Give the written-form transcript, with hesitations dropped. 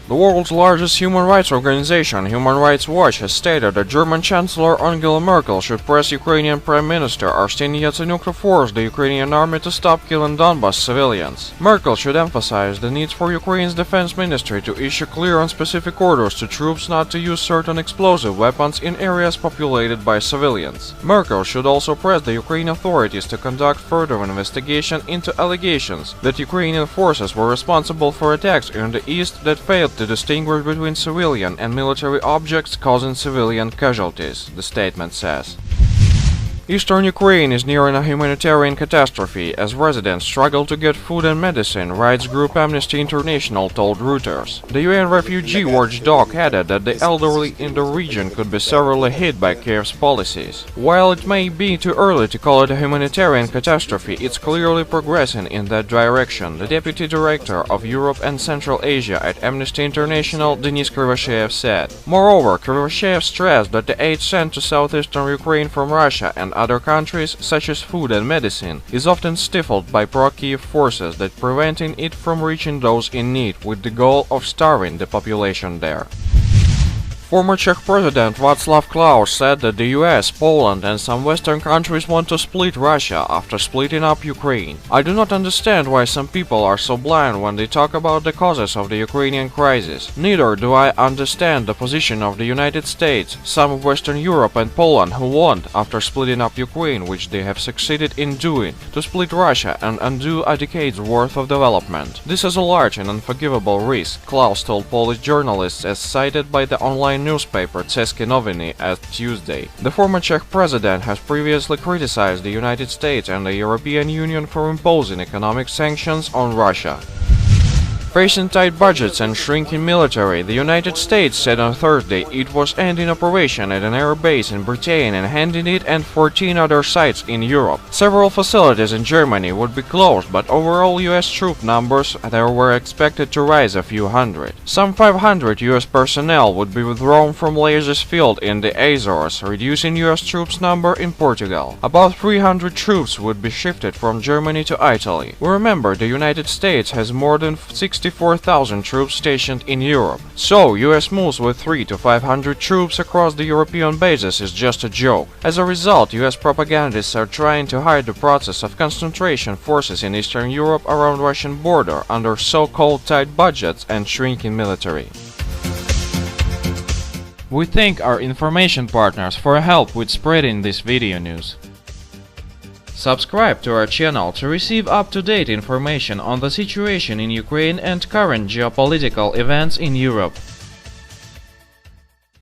The world's largest human rights organization, Human Rights Watch, has stated that German Chancellor Angela Merkel should press Ukrainian Prime Minister Arseniy Yatsenyuk to force the Ukrainian army to stop killing Donbas civilians. Merkel should emphasize the need for Ukraine's defense ministry to issue clear and specific orders to troops not to use certain explosive weapons in areas populated by civilians. Merkel should also press the Ukrainian authorities to conduct further investigation into allegations that Ukrainian forces were responsible for attacks in the east that failed to distinguish between civilian and military objects, causing civilian casualties, the statement says. Eastern Ukraine is nearing a humanitarian catastrophe as residents struggle to get food and medicine, rights group Amnesty International told Reuters. The UN refugee watchdog added that the elderly in the region could be severely hit by Kiev's policies. While it may be too early to call it a humanitarian catastrophe, it's clearly progressing in that direction, the Deputy Director of Europe and Central Asia at Amnesty International, Denis Krivosheyev, said. Moreover, Krivosheyev stressed that the aid sent to southeastern Ukraine from Russia and other countries, such as food and medicine, is often stifled by pro-Kiev forces that preventing it from reaching those in need, with the goal of starving the population there. Former Czech President Václav Klaus said that the US, Poland and some Western countries want to split Russia after splitting up Ukraine. I do not understand why some people are so blind when they talk about the causes of the Ukrainian crisis. Neither do I understand the position of the United States, some of Western Europe and Poland who want, after splitting up Ukraine, which they have succeeded in doing, to split Russia and undo a decade's worth of development. This is a large and unforgivable risk, Klaus told Polish journalists as cited by the online newspaper České noviny as Tuesday. The former Czech president has previously criticized the United States and the European Union for imposing economic sanctions on Russia. Facing tight budgets and shrinking military, the United States said on Thursday it was ending operation at an air base in Britain and handing it and 14 other sites in Europe. Several facilities in Germany would be closed, but overall US troop numbers there were expected to rise a few hundred. Some 500 US personnel would be withdrawn from Lajes Field in the Azores, reducing US troops number in Portugal. About 300 troops would be shifted from Germany to Italy. We remember the United States has more than 64,000 troops stationed in Europe. So, US moves with 300 to 500 troops across the European bases is just a joke. As a result, US propagandists are trying to hide the process of concentration forces in Eastern Europe around Russian border under so-called tight budgets and shrinking military. We thank our information partners for help with spreading this video news. Subscribe to our channel to receive up-to-date information on the situation in Ukraine and current geopolitical events in Europe.